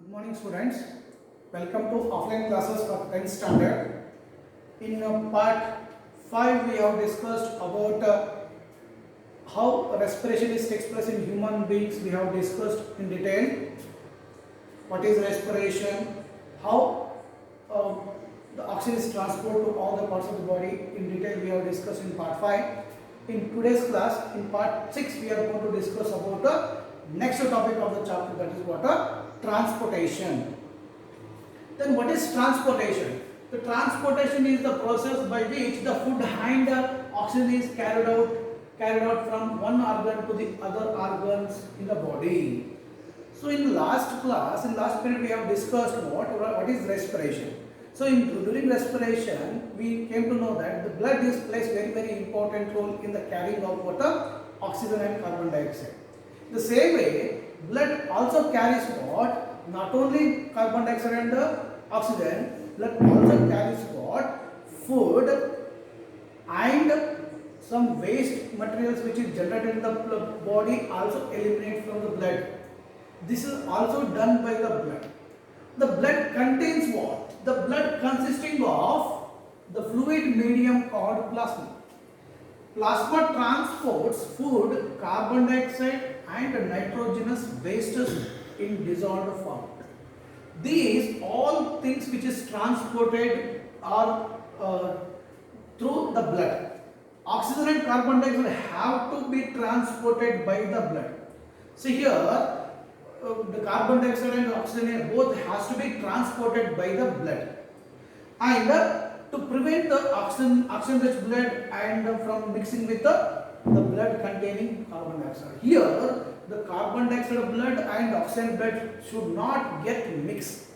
Good morning, students. Welcome to offline classes for 10th standard. In part 5, we have discussed about how respiration takes place in human beings. We have discussed in detail what is respiration, how the oxygen is transported to all the parts of the body. In detail, we have discussed in part 5. In today's class, in part 6, we are going to discuss about the next topic of the chapter, that is what transportation. Then what is transportation? The transportation is the process by which the food and oxygen is carried out from one organ to the other organs in the body. So in last class, in last period, we have discussed what is respiration. So during respiration, we came to know that the blood plays very important role in the carrying of water, oxygen and carbon dioxide. The same way, blood also carries what? Not only carbon dioxide and oxygen, blood also carries what? Food and some waste materials which is generated in the body also eliminate from the blood. This is also done by the blood. The blood contains what? The blood consisting of the fluid medium called plasma. Plasma transports food, carbon dioxide and nitrogenous wastes in dissolved form. These all things which is transported are through the blood. Oxygen and carbon dioxide have to be transported by the blood. So here the carbon dioxide and oxygen both has to be transported by the blood. And to prevent the oxygen rich blood and from mixing with the blood containing carbon dioxide. Here the carbon dioxide blood and oxygen blood should not get mixed.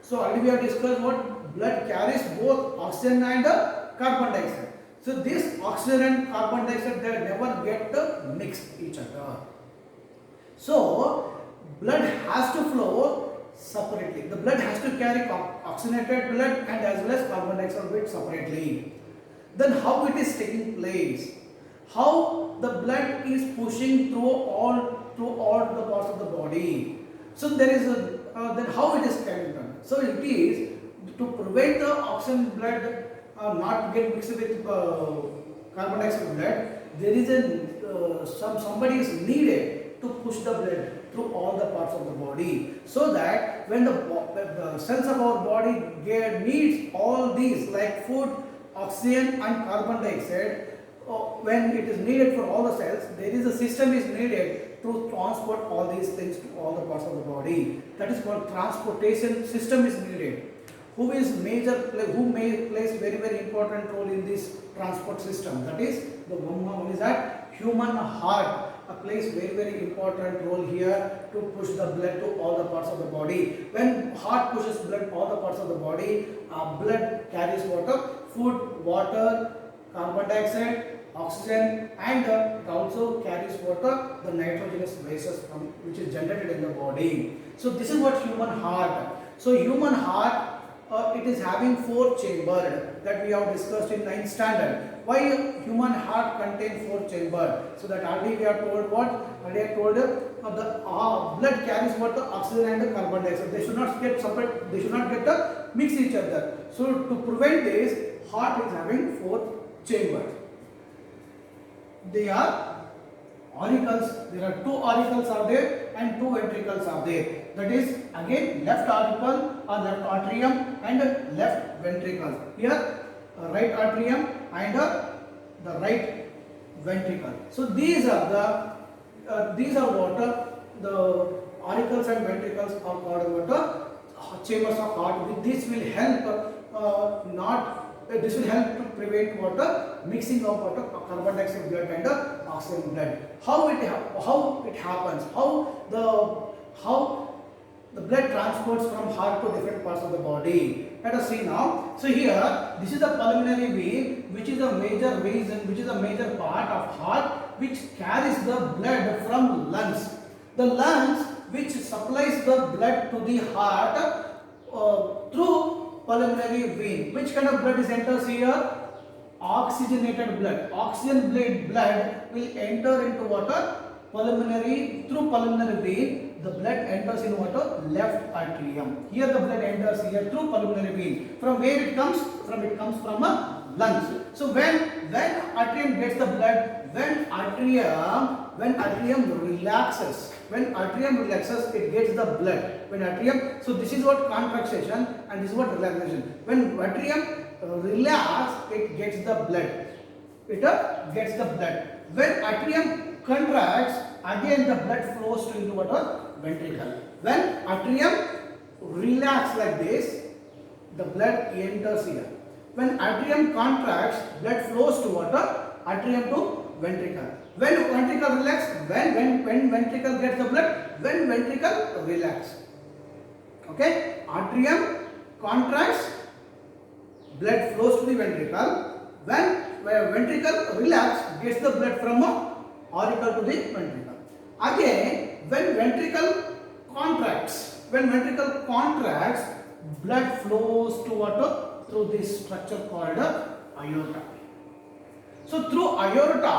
So already we have discussed what blood carries both oxygen and carbon dioxide. So this oxygen and carbon dioxide they never get mixed each other. So blood has to flow separately. The blood has to carry oxygenated blood and as well as carbon dioxide blood separately. Then how it is taking place? How the blood is pushing through all the parts of the body. So there is then how it is carried on. So it is to prevent the oxygen blood not get mixed with carbon dioxide blood. There is somebody is needed to push the blood through all the parts of the body, so that when the cells of our body needs all these like food, oxygen and carbon dioxide, when it is needed for all the cells, there is a system is needed to transport all these things to all the parts of the body. That is called transportation system is needed. Who plays very important role in this transport system? That is the one is that human heart plays very important role here to push the blood to all the parts of the body. When heart pushes blood all the parts of the body, blood carries water, food, water, carbon dioxide, oxygen, and it also carries water, the nitrogenous wastes which is generated in the body. So this is what human heart. So human heart it is having 4 chambers that we have discussed in 9th standard. Why human heart contains 4 chambers? So that already we are told what? Already I told the blood carries what? The oxygen and the carbon dioxide. They should not get separate. They should not get mix each other. So to prevent this, heart is having 4 chambers. They are auricles. There are 2 auricles are there and 2 ventricles are there. That is again left auricle or left atrium and left ventricle. Here right atrium and the right ventricle. So these are what the auricles and ventricles are called what chambers of heart. With this will help this will help to prevent water mixing of water, carbon dioxide blood and oxygen blood. How it happens? How the blood transports from heart to different parts of the body. Let us see now. So here, this is the pulmonary vein, which is a major reason, which is a major part of heart, which carries the blood from lungs. The lungs, which supplies the blood to the heart through pulmonary vein. Which kind of blood is enters here? Oxygenated blood. Oxygen blood will enter into water? Through pulmonary vein. the blood enters in what? Left atrium. Here the blood enters here through pulmonary vein. From where it comes? It comes from a lungs. So when atrium gets the blood, when atrium relaxes, it gets the blood. When atrium, so this is what contraction and this is what relaxation. When atrium relax, it gets the blood. It gets the blood. When atrium contracts, again the blood flows into what? Ventricle. When atrium relax like this, the blood enters here. When atrium contracts, blood flows to what? Atrium to ventricle. When ventricle relax, when ventricle gets the blood, when ventricle relax. Okay, atrium contracts, blood flows to the ventricle. When ventricle relax, gets the blood from auricle to the ventricle. Again, when ventricle contracts, blood flows to what? Through this structure called aorta. So through aorta,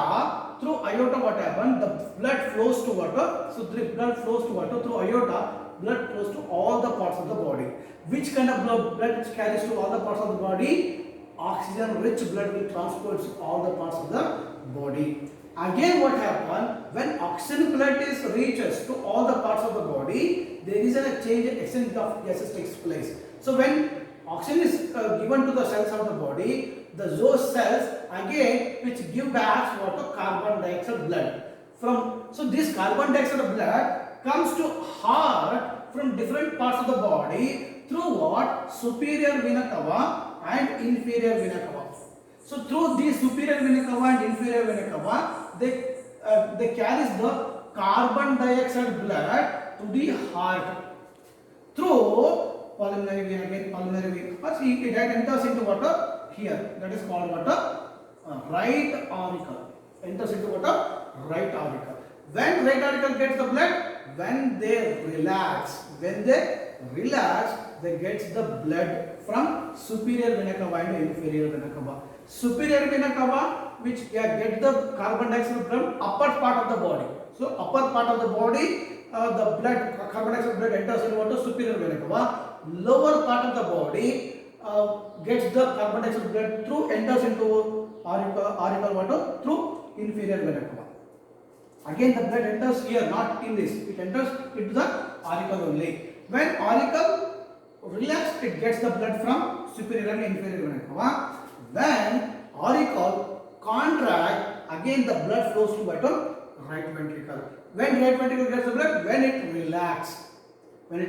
what happened? The blood flows to what? So the blood flows to what? Through aorta, blood flows to all the parts of the body. Which kind of blood carries to all the parts of the body? Oxygen rich blood will transport to all the parts of the body. Again, what happens when oxygen blood reaches to all the parts of the body, there is a change in exchange of gases takes place. So when oxygen is given to the cells of the body, those cells again which give back what? Carbon dioxide blood. So this carbon dioxide blood comes to heart from different parts of the body through what? Superior vena cava and inferior vena cava. So through these superior vena cava and inferior vena cava, they carries the carbon dioxide blood to the heart through pulmonary vein. But it enters into water here. That is called water right auricle. Enters into water right auricle. When right auricle gets the blood, when they relax, they get the blood from superior vena cava and inferior vena cava. Superior vena cava which get the carbon dioxide from upper part of the body. So upper part of the body, the blood, carbon dioxide blood enters into what? Superior vena cava. Lower part of the body gets the carbon dioxide blood through enters into auricle water through inferior vena cava. Again the blood enters here, not in this. It enters into the auricle only. When auricle relax, it gets the blood from superior and inferior vena cava. When auricle contract, again the blood flows to what? Right ventricle. When right ventricle gets the blood, when it relax. When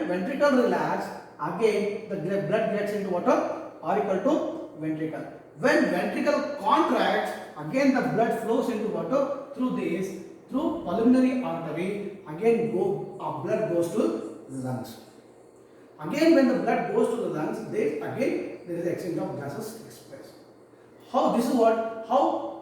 ventricle relax, again the blood gets into what? Auricle to ventricle. When ventricle contracts, again the blood flows into what? Through pulmonary artery. Again blood goes to lungs. Again when the blood goes to the lungs, there is exchange of gases takes place. How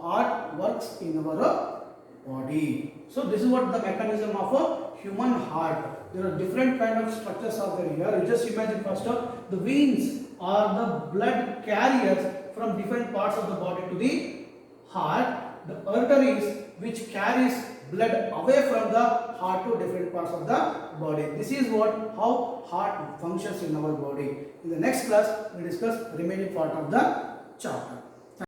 heart works in our body. So this is what the mechanism of a human heart. There are different kind of structures are there here. You just imagine first up, the veins are the blood carriers from different parts of the body to the heart. The arteries which carries blood away from the heart to different parts of the body. This is how heart functions in our body. In the next class, we discuss remaining part of the chapter.